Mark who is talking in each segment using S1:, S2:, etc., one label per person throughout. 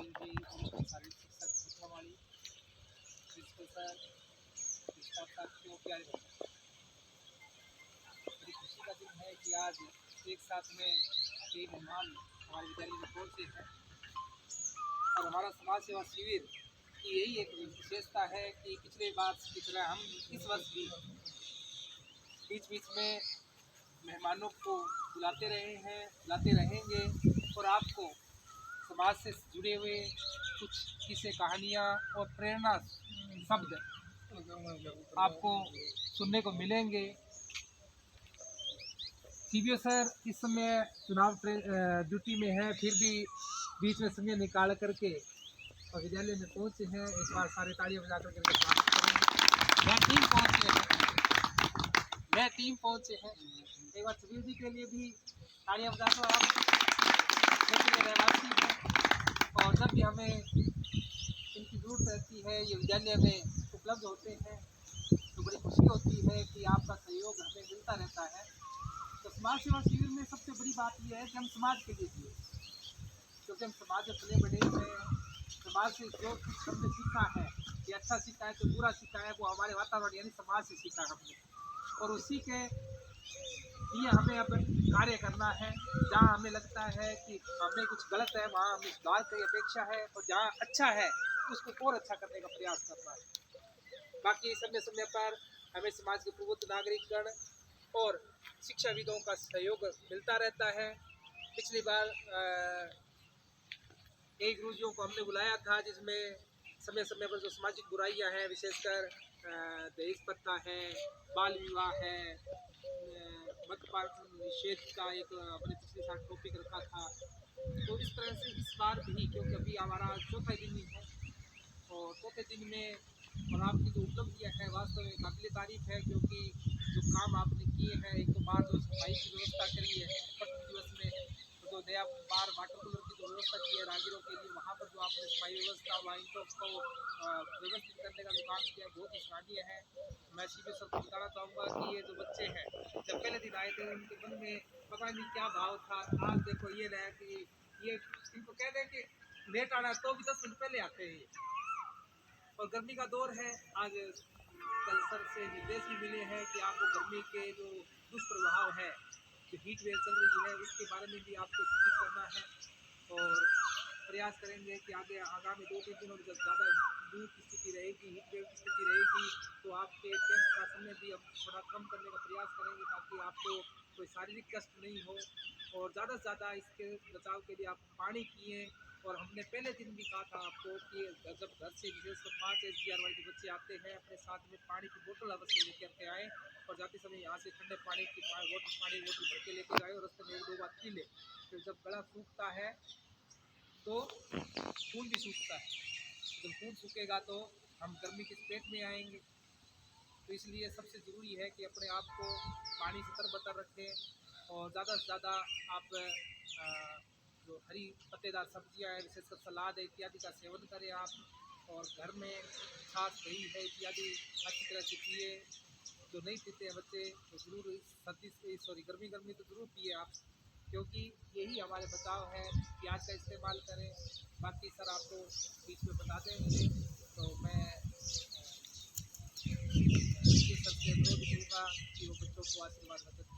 S1: भी शारीरिक शिक्षक छत्रवाड़ी प्रिंसिपल सर, स्टाफ साथियों, प्यारे बच्चों, बड़ी खुशी का दिन है कि आज एक साथ में कई मेहमान हमारे विद्यालय में पहुँचे हैं और हमारा समाज सेवा शिविर की यही एक विशेषता है कि पिछले बार की तरह हम इस वर्ष भी बीच बीच में मेहमानों को बुलाते रहे हैं, बुलाते रहेंगे और आपको समाज से जुड़े हुए कुछ किस्से, कहानियाँ और प्रेरणा शब्द आपको सुनने को मिलेंगे। सीबीओ सर इस समय चुनाव ड्यूटी में है, फिर भी बीच में समय निकाल करके और विद्यालय में पहुंचे हैं। एक बार सारे तालियां बजा करके स्वागत करेंगे। मैं टीम पहुंचे हैं। एक बार सुबीर जी के लिए भी तालियां बजा दो। आप क्षेत्र के रहवासी हैं और जब भी हमें इनकी जरूरत रहती है ये विद्यालय में उपलब्ध होते हैं तो बड़ी खुशी होती है कि आपका सहयोग हमें मिलता रहता है। तो समाज सेवा शिविर में सबसे बड़ी बात यह है कि हम समाज के लिए जिए, क्योंकि हम समाज में पले बड़े हुए हैं। समाज से जो कुछ हमने सीखा है, ये अच्छा सीखा है तो बुरा सीखा है, वो हमारे वातावरण यानी समाज से सीखा हमने, और उसी के लिए हमें अब कार्य करना है। जहाँ हमें लगता है कि हमें कुछ गलत है वहाँ हमें सुधार की अपेक्षा है, और जहाँ अच्छा है उसको और अच्छा करने का प्रयास करना है। बाकी समय समय पर हमें समाज के प्रबुद्ध नागरिकगण और शिक्षाविदों का सहयोग मिलता रहता है। पिछली बार कई गुरुजियों को हमने बुलाया था, जिसमें समय समय पर जो सामाजिक बुराइयां हैं, विशेषकर दहेज प्रथा है, बाल विवाह है, मद्यपान निषेध का एक अपने पिछले साल टॉपिक रखा था। तो इस तरह से इस बार भी, क्योंकि अभी हमारा चौथा दिन ही है और चौथे दिन में और आपकी जो उपलब्धियाँ हैं वास्तव में काबिल तारीफ है, क्योंकि जो काम आपने किए हैं, एक तो बार जो सफाई की व्यवस्था करी है पटना दिवस में, तो जो नया बार वाटर कूलर की जो व्यवस्था की है राहगीरों के लिए, वहाँ पर जो आपने सफाई व्यवस्था वाइंटों को व्यवस्थित करने का जो काम किया है बहुत ही सराहनीय है। मैं सीबीओ सर को बताना चाहूँगा कि ये जो बच्चे हैं जब पहले दिन आए थे उनके मन में पता नहीं क्या भाव था। आज देखो ये रहा कि ये इनको कह दें कि लेट आना तो भी 10 मिनट पहले आते हैं। और गर्मी का दौर है, आज कल सर से निर्देश भी मिले हैं कि आपको गर्मी के जो दुष्प्रभाव है, जो हीट वेव चल रही है, उसके बारे में भी आपको सूचित करना है और प्रयास करेंगे कि आगे आगामी 2-3 दिनों में जब ज़्यादा लू की स्थिति रहेगी, हीट वेव की स्थिति रहेगी, तो आपके कैंप का समय भी हम थोड़ा कम करने का प्रयास करेंगे ताकि आपको कोई शारीरिक कष्ट नहीं हो। और ज़्यादा से ज़्यादा इसके बचाव के लिए आप पानी पिएँ। और हमने पहले दिन भी कहा था आपको कि जब घर से विशेषकर 5 SGR वाले जो बच्चे आते हैं अपने साथ में पानी की बोतल अवश्य लेकर के आएँ और जाते समय यहाँ से ठंडे पानी की बोतल भर के लेकर जाए और रास्ते में 1-2 बार पी ले। फिर जब गला सूखता है तो खून भी सूखता है, जब खून सूखेगा तो हम गर्मी की चपेट में आएंगे। तो इसलिए सबसे ज़रूरी है कि अपने आप को पानी से तरबतर रखें और ज़्यादा से ज़्यादा आप जो हरी पत्तेदार सब्जियां हैं, विशेषकर सलाद है इत्यादि का सेवन करें आप, और घर में छाछ, दही है इत्यादि अच्छी तरह से पिए। जो नहीं पीते हैं बच्चे तो ज़रूर गर्मी तो ज़रूर पिए आप, क्योंकि यही हमारे बचाव है। प्याज का इस्तेमाल करें। बाकी सर आपको बीच में बता देंगे, तो मैं ये सबसे अनुरोध करूँगा कि वो बच्चों को आशीर्वाद मदद करें।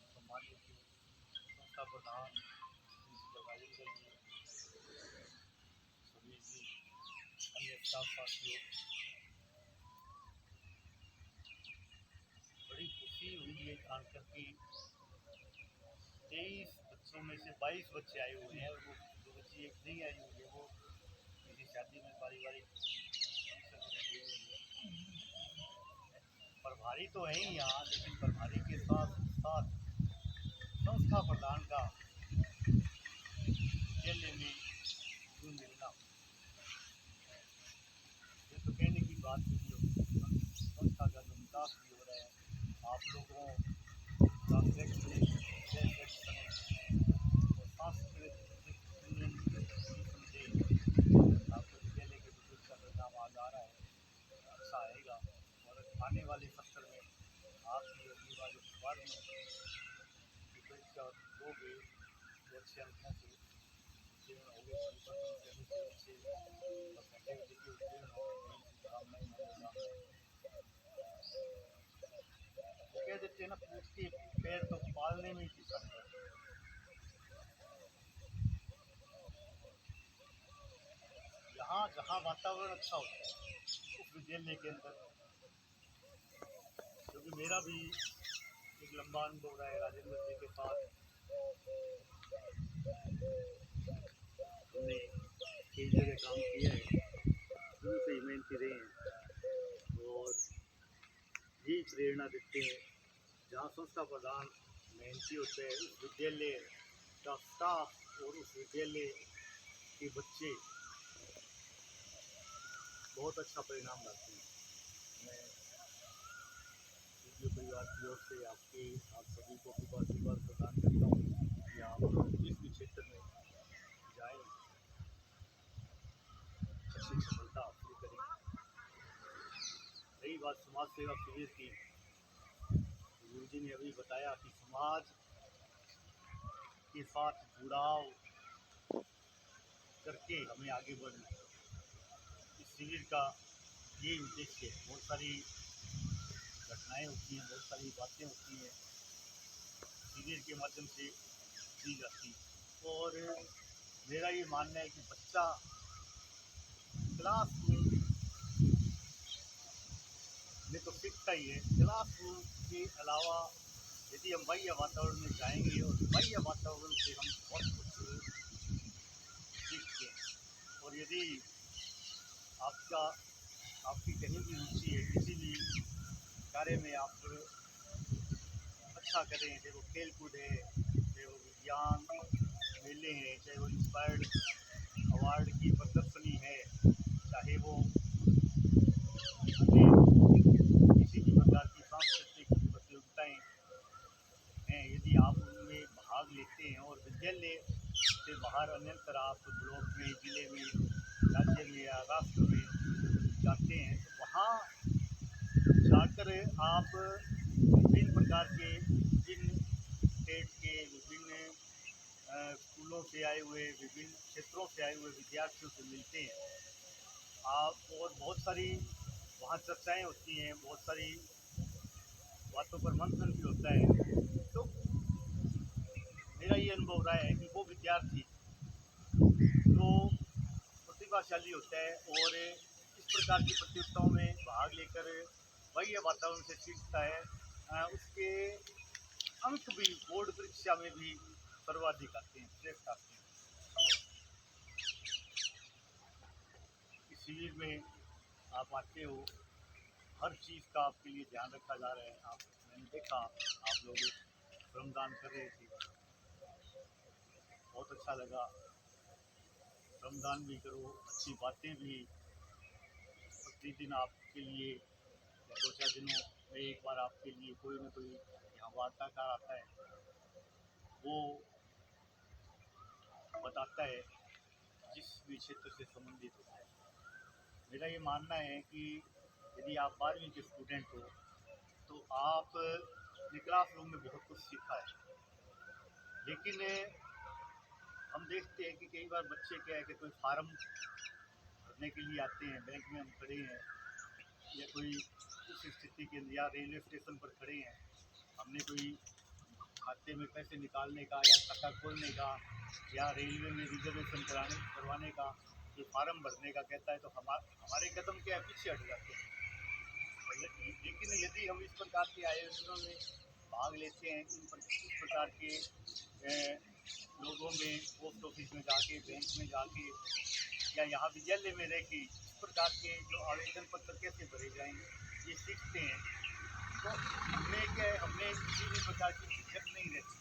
S2: सम्मानित संस्था प्रधान प्रिंसिपल राजेंद्र जी, सुबीर जी, अन्य स्टाफ साथियों, बड़ी खुशी हुई है जानकर कि 23 बच्चों में से 22 बच्चे आए हुए हैं और वो जो बच्ची एक नहीं आई हुई है वो किसी शादी में पारिवारिक फंक्शन में गई हुई है। प्रभारी तो है ही यहाँ, लेकिन प्रभारी के साथ साथ संस्था प्रधान का विद्यालय में जो मिलना, ये तो कहने की बात नहीं होगी। संस्था का जो विकास भी हो रहा है, आप लोगों का शैक्षणिक और सांस्कृतिक समझे आपको विद्यालय के विकास का परिणाम आज आ रहा है, अच्छा आएगा और आने वाले सत्र में आपकी अगली बार जब 12वीं की परीक्षा दोगे तो अच्छे अंकों से उत्तीर्ण होगे, प्रथम श्रेणी से अच्छे परसेंटेज लेके उत्तीर्ण हो, यही शुभकामनाएं मनोकामनाएं। वो कह देते हैं ना, पूछ के पैर तो पालने में ही किसान है। यहाँ जहाँ वातावरण अच्छा होता है उस विद्यालय के अंदर, क्योंकि मेरा भी एक लंबा अनुभव रहा है राजेंद्र जी के साथ, हमने कई जगह काम किया है, शुरू से ही मेहनती रहे हैं और यही प्रेरणा देते हैं। जहाँ संस्था प्रधान मेहनती होते हैं उस विद्यालय का स्टाफ और उस विद्यालय के बच्चे बहुत अच्छा परिणाम लाते हैं। मैं रेडियो परिवार की ओर से आप सभी को आशीर्वाद प्रदान करता हूँ कि आप जिस भी क्षेत्र में जाएं अच्छी सफलता हासिल करें। रही बात समाज सेवा शिविर की, गुरु जी ने अभी बताया कि समाज के साथ जुड़ाव करके हमें आगे बढ़ना है। इस शिविर का यही उद्देश्य है। बहुत सारी घटनाएं होती हैं, बहुत सारी बातें होती हैं शिविर के माध्यम से दी जाती है। और मेरा ये मानना है कि बच्चा क्लासरूम में तो सीखता ही है, क्लासरूम के अलावा यदि हम बाह्य वातावरण में जाएंगे और बाह्य वातावरण से हम बहुत कुछ सीखते हैं। और यदि आपकी कहीं भी रुचि है, किसी भी कार्य में आप अच्छा करें, चाहे वो खेल कूद है, चाहे वो विज्ञान मेले हैं, चाहे वो इंस्पायर्ड अवार्ड की प्रदर्शनी है, चाहे वो किसी भी प्रकार की सांस्कृतिक प्रतियोगिताएं हैं, यदि आप उनमें भाग लेते हैं और विद्यालय से बाहर अन्यत्र आप ब्लॉक में, जिले में, राज्य में या राष्ट्र में जाते हैं, तो वहाँ जाकर आप विभिन्न प्रकार के, विभिन्न स्टेट के, विभिन्न स्कूलों से आए हुए, विभिन्न क्षेत्रों से आए हुए विद्यार्थियों से मिलते हैं आप, और बहुत सारी वहाँ चर्चाएं होती हैं, बहुत सारी बातों पर मंथन भी होता है। तो मेरा ये अनुभव रहा है कि वो विद्यार्थी जो प्रतिभाशाली होता है और इस प्रकार की प्रतियोगिताओं में भाग लेकर बाह्य वातावरण से सीखता है, उसके अंक भी बोर्ड परीक्षा में भी सर्वाधिक आते हैं, श्रेष्ठ आते हैं। इस शिविर में आप आते हो, हर चीज़ का आपके लिए ध्यान रखा जा रहा है। मैंने देखा आप लोग श्रमदान कर रहे थे, बहुत अच्छा लगा। श्रमदान भी करो, अच्छी बातें भी प्रतिदिन आपके लिए, या 2-4 दिनों में एक बार आपके लिए कोई ना कोई यहाँ वार्ताकार आता है, वो बताता है जिस भी क्षेत्र से संबंधित होता है। मेरा ये मानना है कि यदि आप 12वीं के स्टूडेंट हो तो आपने क्लासरूम में बहुत कुछ सीखा है, लेकिन हम देखते हैं कि कई बार बच्चे क्या है कि कोई फार्म भरने के लिए आते हैं, बैंक में हम खड़े हैं या कोई उस स्थिति के या रेलवे स्टेशन पर खड़े हैं, हमने कोई खाते में पैसे निकालने का या खाता खोलने का या रेलवे में रिजर्वेशन करवाने का, जो फार्म भरने का कहता है, तो हमारे कदम क्या पीछे हट जाते हैं। लेकिन यदि हम इस प्रकार के आयोजनों में भाग लेते हैं, इस प्रकार के लोगों में, पोस्ट ऑफिस में जाके, बैंक में जाके, या यहाँ विद्यालय में रह के इस प्रकार के जो आवेदन पत्र कैसे भरे जाएंगे, ये सीखते हैं, तो हमें क्या है, हमें किसी भी प्रकार की दिक्कत नहीं रहती।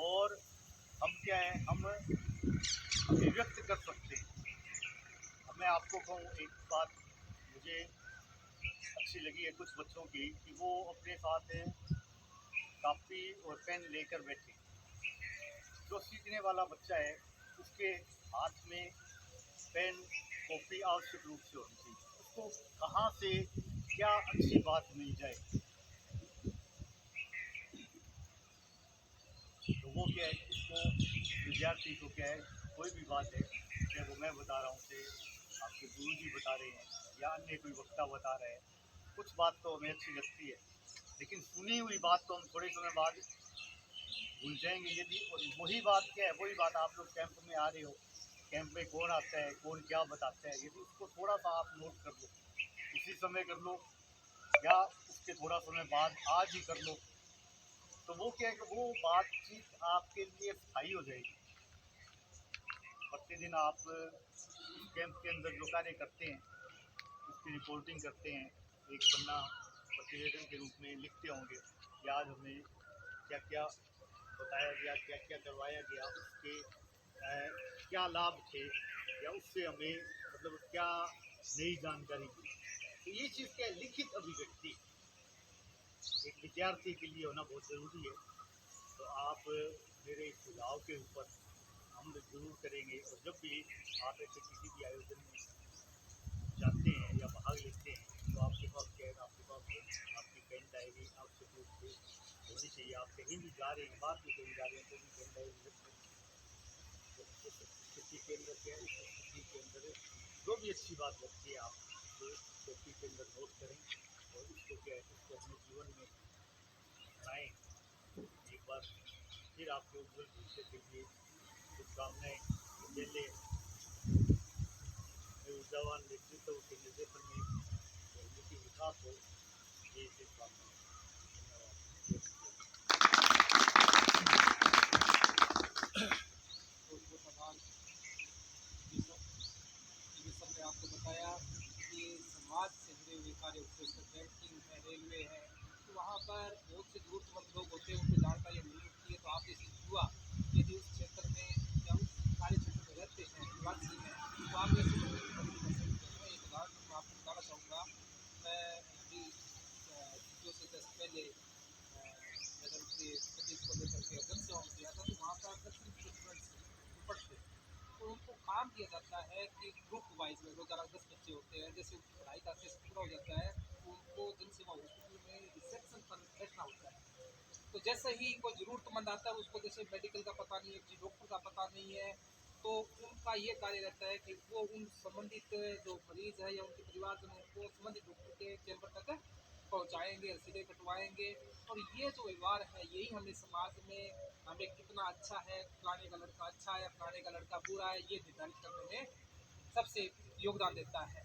S2: और हम क्या है, हम अभिव्यक्त कर सकते हैं। अब मैं आपको कहूँ एक बात मुझे अच्छी लगी है कुछ बच्चों की, कि वो अपने साथ कापी और पेन लेकर बैठे। जो सीखने वाला बच्चा है उसके हाथ में पेन कॉपी आवश्यक रूप से होनी चाहिए। उसको कहाँ से क्या अच्छी बात मिल जाए। तो वो क्या है, उसको विद्यार्थी को क्या है, कोई भी बात है, चाहे वो मैं बता रहा हूँ, चाहे आपके गुरु जी बता रहे हैं या अन्य कोई वक्ता बता रहे हैं, कुछ बात तो हमें अच्छी लगती है, लेकिन सुनी हुई बात तो हम थोड़े समय बाद भूल जाएंगे। यदि वही बात क्या है, वही बात आप लोग कैंप में आ रहे हो, कैंप में कौन आता है, कौन क्या बताता है, यदि उसको थोड़ा सा आप नोट कर लो, उसी समय कर लो या उसके थोड़ा समय बाद आज ही कर लो, तो वो क्या है कि वो बातचीत आपके लिए स्थायी हो जाएगी। प्रतिदिन आप उस कैंप के अंदर जो कार्य करते हैं उसकी रिपोर्टिंग करते हैं, एक पन्ना प्रतिवेदन के रूप में लिखते होंगे कि आज हमें क्या क्या बताया गया, क्या क्या करवाया गया, उसके क्या लाभ थे या उससे हमें मतलब क्या नई जानकारी दी। तो ये चीज़ क्या है, लिखित अभिव्यक्ति एक विद्यार्थी के लिए होना बहुत ज़रूरी है। तो आप मेरे इस सुझाव के ऊपर अमल जरूर करेंगे, और जब भी आप ऐसे किसी भी आयोजन में जाते हैं या भाग लेते हैं तो आपके पास क्या है, आपके पास आपकी पेन डायरी आपके रूप से होनी चाहिए। आप कहीं भी जा रहे हैं, बाहर भी कहीं जा रहे हैं तो भी पेन डायरी रखें। तो उस स्थिति के अंदर क्या है, उस स्थिति के अंदर जो भी अच्छी बात लगती है आप तो कॉपी के अंदर नोट करें, और इसको क्या है, इसको अपने जीवन में अपनाएं। एक बार फिर आपके उज्जवल भविष्य के लिए शुभकामनाएं। विद्यालय में ऊर्जावान नेतृत्व के निर्देशन में राजनीति विकास हो, ये शुभकामनाएं।
S1: बहुत बहुत आभार। ये सब ये सब ने आपको बताया कि समाज से जुड़े हुए कार्य, विशेषकर बैंकिंग है, रेलवे है, तो वहाँ पर बहुत से ज़रूरतमंद लोग होते हैं, उनको जानकारी नहीं होती है। तो आप जैसे युवा यदि उस क्षेत्र में या उस कार्य क्षेत्र में रहते हैं, निवासी हैं, तो आप ऐसे लोगों की मदद कर सकते हैं। एक उदाहरण मैं आपको बताना चाहूँगा। मैं अभी छुट्टियों से जस्ट पहले मैडम के प्रदेश को लेकर के जन सेवा में गया था, तो वहाँ पर दक्षिण स्टूडेंट्स पढ़ते हैं, तो उनको काम दिया जाता है कि ग्रुप वाइज में रोजाना 10 बच्चे होते हैं, जैसे उनकी पढ़ाई का फेस पूरा हो जाता है तो उनको जन सेवा हॉस्पिटल में रिसेप्शन पर बैठना होता है। तो जैसे ही कोई ज़रूरतमंद आता है, उसको जैसे मेडिकल का पता नहीं है, किसी डॉक्टर का पता नहीं है, तो उनका ये कार्य रहता है कि वो उन संबंधित जो मरीज़ है या उनके परिवारजन हैं, उनको संबंधित डॉक्टर के चैम्बर तक पहुँचाएँगे, रसीदें कटवाएँगे। और ये जो व्यवहार है, यही हमें समाज में हमें कितना अच्छा है, फलाने का लड़का अच्छा है, फलाने का लड़का बुरा है, ये निर्धारित करने में सबसे योगदान देता है।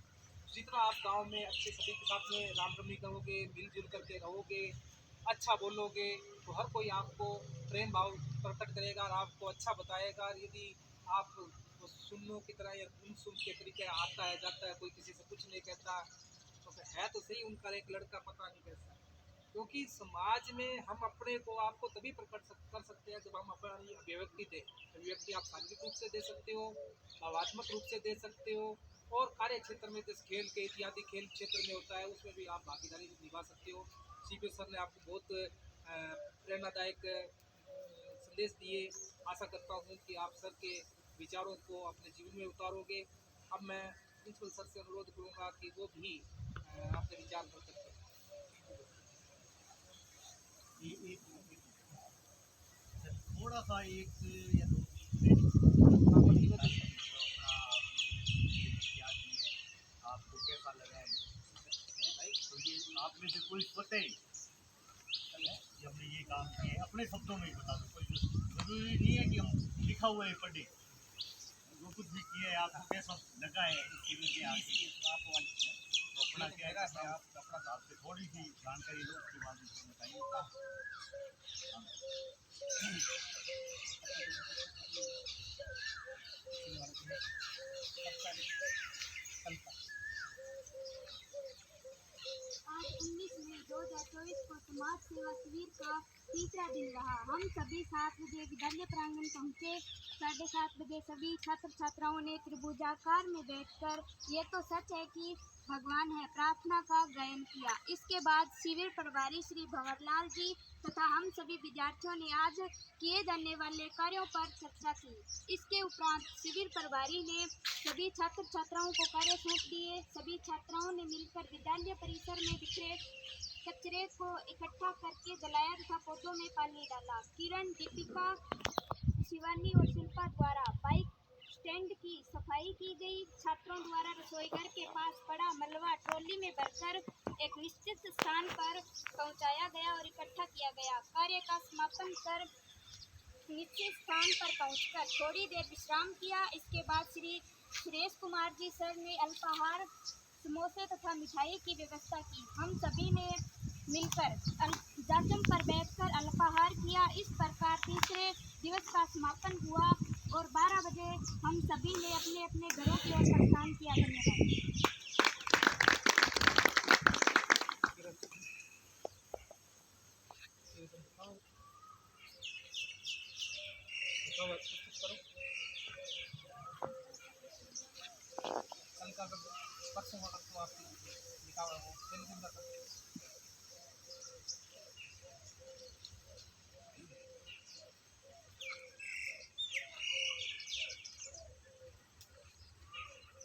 S1: जितना आप गांव में अच्छे सभी के साथ में रामरमी करोगे, मिलजुल करके रहोगे, अच्छा बोलोगे, तो हर कोई आपको प्रेम भाव प्रकट करेगा और आपको अच्छा बताएगा। और यदि आप वो सुन्नों की तरह या गुमसुम के तरीके आता है जाता है, कोई किसी से कुछ नहीं कहता, तो फिर है तो सही उनका एक लड़का पता नहीं कैसा है। क्योंकि समाज में हम अपने को आपको तभी प्रकट कर सकते हैं जब हम अपनी अभिव्यक्ति दें। अभिव्यक्ति आप शारीरिक रूप से दे सकते हो, भावात्मक रूप से दे सकते हो, और कार्य क्षेत्र में जैसे खेल के इत्यादि खेल क्षेत्र में होता है, उसमें भी आप भागीदारी निभा सकते हो। सीपी सर ने आपको बहुत प्रेरणादायक संदेश दिए। आशा करता हूँ कि आप सर के विचारों को अपने जीवन में उतारोगे। अब मैं प्रिंसिपल सर से अनुरोध करूँगा कि वो भी अपने विचार प्रकट करें।
S2: थोड़ा सा एक या दो मिनट अपना क्या किया है, आपको कैसा लगा है, तो ये आप में से कोई सोचे कि हमने ये काम किए, अपने शब्दों में ही बता दो, कोई जरूरी नहीं है कि हम लिखा हुआ है पढ़े। जो कुछ भी किया है आपको कैसा लगा है इसके लिए आगे तो अपना क्या है, आप अपना आपसे थोड़ी सी जानकारी लो, उसके बाद उसको बताइए।
S3: आज 19 मई 2024 को समाज सेवा शिविर का तीसरा दिन रहा। हम सभी 7 बजे विद्यालय प्रांगण पहुँचे। 7:30 बजे सभी छात्र छात्राओं ने त्रिभुजाकार में बैठकर ये तो सच है कि भगवान है प्रार्थना का गायन किया। इसके बाद शिविर प्रभारी श्री भंवरलाल जी तथा हम सभी विद्यार्थियों ने आज किए जाने वाले कार्यों पर चर्चा की। इसके उपरांत शिविर प्रभारी ने सभी छात्र छात्राओं को कार्य सौंप दिए। सभी छात्राओं ने मिलकर विद्यालय परिसर में बिखरे कचरे को इकट्ठा करके जलाया तथा पौधों में पानी डाला। किरण, दीपिका, शिवानी और शिल्पा द्वारा बाइक स्टैंड की सफाई की गई। छात्रों द्वारा रसोई घर के पास पड़ा मलबा ट्रॉली में भरकर एक निश्चित स्थान पर पहुंचाया गया और इकट्ठा किया गया। कार्य का समापन कर निश्चित स्थान पर पहुंचकर थोड़ी देर विश्राम किया। इसके बाद श्री सुरेश कुमार जी सर ने अल्पाहार, समोसे तथा मिठाई की व्यवस्था की। हम सभी ने मिलकर जाचम पर बैठकर अल्पाहार किया। इस प्रकार तीसरे दिवस का समापन हुआ और 12 बजे हम सभी ने अपने अपने घरों की ओर प्रस्थान किया। धन्यवाद।
S1: कल का परसों आपको लिखा हुआ वो बिल्कुल का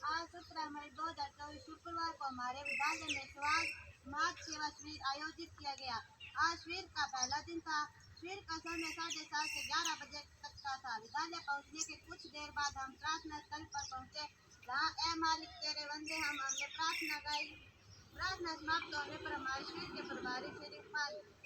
S3: आज 17 मई 2024 शुक्रवार को हमारे विद्यालय में समाज सेवा शिविर आयोजित किया गया। आज शिविर का पहला दिन था। शिविर का समय 7:30 से 11 बजे तक का था। विद्यालय पहुंचने के कुछ देर बाद हम प्रार्थना स्थल पर पहुंचे, जहां ए मालिक तेरे बंदे हमने प्रार्थना गाई। प्रार्थना समाप्त होने पर हमारे शिविर के प्रभारी श्री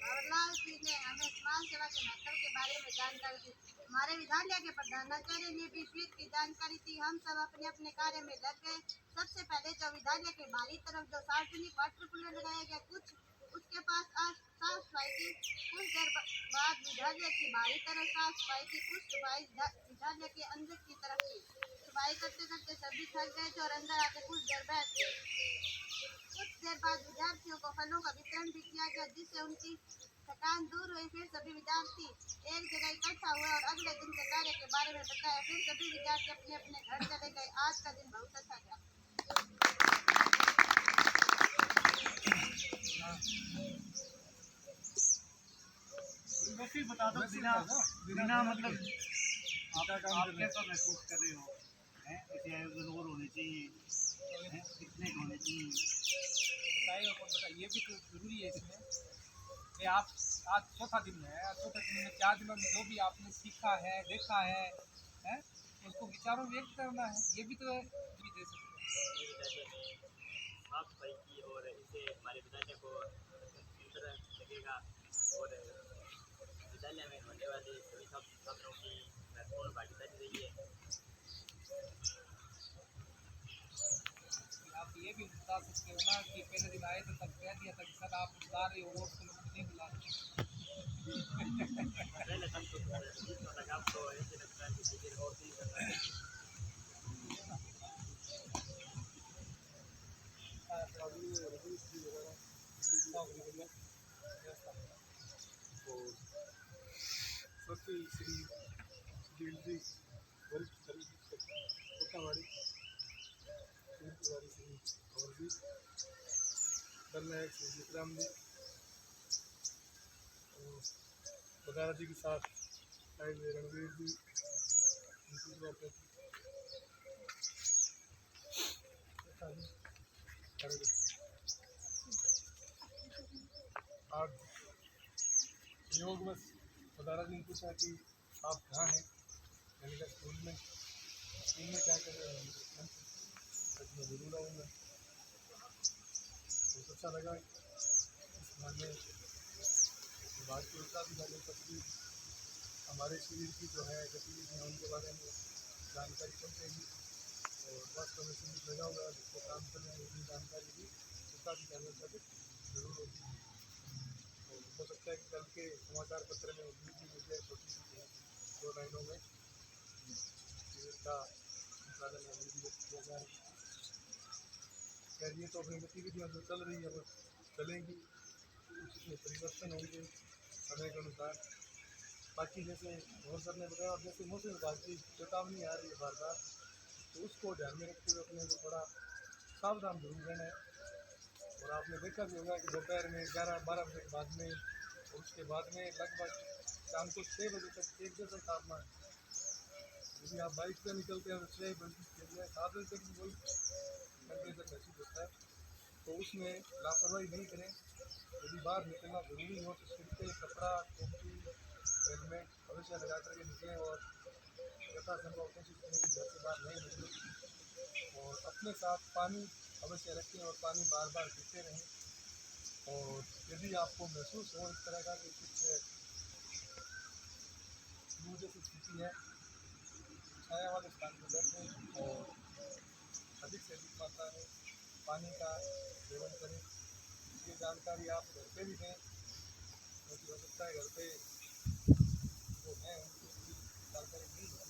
S3: भंवरलाल जी ने हमें समाज सेवा के महत्व के बारे में जानकारी दी। हमारे विद्यालय के प्रधानाचार्य ने भी शिविर की जानकारी दी। हम सब अपने अपने कार्य में लग गए। सबसे पहले जो विद्यालय के बाहरी तरफ जो सार्वजनिक वाटर कूलर लगाया गया, उसके पास आज साफ सफाई की। कुछ देर बाद विद्यालय की बाहरी तरफ साफ सफाई की। कुछ सफाई विद्यालय के अंदर की तरफ की। सफाई करते करते सभी थक गए थे और अंदर आके कुछ देर बैठ गए। कुछ देर बाद विद्यार्थियों को फलों का वितरण भी किया गया, जिससे उनकी थकान दूर हुई। फिर सभी विद्यार्थी एक जगह इकट्ठा हुए और अगले दिन के कार्य के बारे में बताया। फिर सभी विद्यार्थी अपने अपने घर चले गए। आज का दिन बहुत अच्छा गया।
S2: वैसे बता दो बिना मतलब आप कैसा महसूस कर रहे हो? हैं ऐसे आयोजन और होने चाहिए, हैं कितने होने चाहिए?
S1: बताइए और बताइए, ये भी तो जरूरी है इसमें कि आप आज चौथा दिन है। चौथे दिन में 4 दिनों में जो भी आपने सीखा है, देखा है, हैं उसको विचारों में व्यक्त करना है। ये भी तो भी दे सकते हैं।
S4: साफ सफाई की और इससे हमारे विद्यालय को सुंदर लगेगा और विद्यालय में होने वाले सभी छात्रों की महत्वपूर्ण भागीदारी रही है।
S1: आप ये भी बता सकते हो ना कि पहले दिन आए तो तब कह दिया था कि सर आप बुला रहे हो और तो लोग नहीं बुला रहे।
S4: पहले तक तो लगा आपको ऐसे लगता है कि शिविर और भी करना चाहिए।
S5: सबसे श्री जी वरिष्ठ कोटावाड़ी तिवारी श्री और जी दलनायक श्री विक्रम जी बदारा जी के साथ आए हुए रणवीर जी, आज योग बस बदारा जी ने पूछा कि आप कहाँ हैं? मैंने कहा स्कूल में क्या कर रहे हैं? मैं जरूर आऊँगा। बहुत अच्छा लगा। इस बहाने विभाग के उत्तराधिकारी तक भी हमारे शिविर की जो है गतिविधियाँ उनके बारे में जानकारी पहुँचेगी और वास्तव में शिविर लगा हुआ है, जिसको काम कर रहे हैं उसकी जानकारी भी उत्तराधिकारियों तक जरूर होगी। और हो सकता है कि कल के समाचार पत्र में भी मिल जाए छोटी सी 2 लाइनों में शिविर का संचालन किया जाए। खैर ये तो अपनी गतिविधियाँ जो चल रही है वो चलेंगी, उसमें परिवर्तन होंगे समय के अनुसार। बाकी जैसे और सर ने बताया और जैसे मौसम विभाग की चेतावनी आ रही है बार बार, तो उसको ध्यान में रखते हुए अपने को थोड़ा सावधान जरूर रहना है। और आपने देखा भी होगा कि दोपहर में 11-12 बजे के बाद में और उसके बाद में लगभग शाम को 6 बजे तक एक जैसा तापमान। यदि आप बाइक से निकलते हैं तो 6 बजे के लिए 7 बजे तक भी वही टेम्परेचर महसूस होता है। तो उसमें लापरवाही नहीं करें। यदि बाहर निकलना ज़रूरी हो तो सिर पे कपड़ा, टोपी, हेलमेट हमेशा लगा करके निकलें और यथासंभव कोशिश करें कि घर से बाहर नहीं निकलें और अपने साथ पानी अवश्य रखें और पानी बार बार पीते रहें। और यदि आपको महसूस हो इस तरह का कि कुछ लू जैसी स्थिति है, छाया वाले स्थान पर बैठें और अधिक से अधिक मात्रा में पानी का सेवन करें। ये जानकारी आप घर पे भी दें, क्योंकि हो सकता है घर पे जो हैं उनको भी जानकारी नहीं है।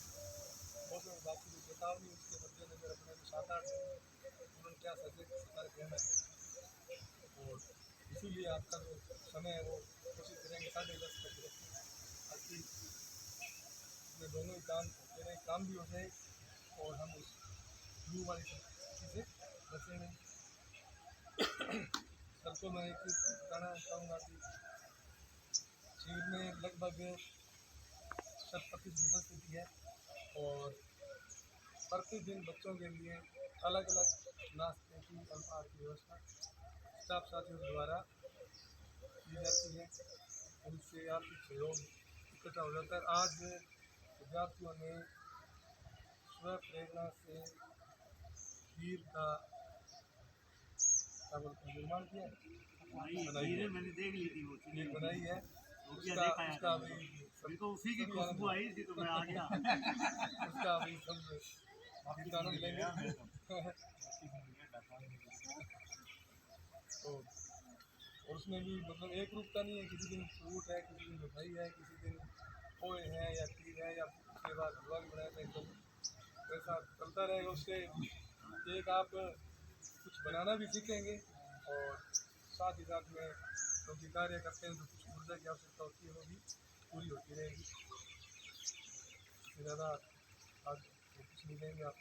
S5: मौसम विभाग की जो चेतावनी उसके मद्देनजर अपने 7-8 दिन उन्होंने क्या सतर्क रहना है और इसीलिए आपका जो समय है वो कोशिश करेंगे 10:30 तक रखें, ताकि इसमें दोनों ही काम होते रहें, काम भी हो जाए और हम उस लू वाली स्थिति से बचेंगे। सबको मैं एक चीज़ बताना चाहूँगा कि शिविर में लगभग 70% स्थिति है और प्रतिदिन बच्चों के लिए अलग अलग नाश्ते की अल्पाहार की व्यवस्था स्टाफ साथियों द्वारा की जाती है। उनसे आर्थिक सहयोग इकट्ठा हो जाता है। आज विद्यार्थियों ने स्व प्रेरणा से खीर का निर्माण किया बनाई है,
S2: मैंने देख ली थी वो
S5: खीर बनाई है।
S2: उसका
S5: उसका अभी
S2: मेरे को उसी की खुशबू आई थी तो मैं आ गया।
S5: उसका अभी सब आनंद लेंगे। तो और उसमें भी मतलब एक रूपता नहीं है, किसी दिन फ्रूट है, किसी दिन मिठाई है, किसी दिन पोहे हैं या खीर है या उसके बाद हलवा भी बनाया था। तो ऐसा चलता रहेगा। उससे एक आप कुछ बनाना भी सीखेंगे और साथ ही साथ में क्योंकि कार्य करते हैं तो कुछ ऊर्जा की आवश्यकता होती है वो भी पूरी होती रहेगी। इससे ज़्यादा आज कुछ नहीं लेंगे आप।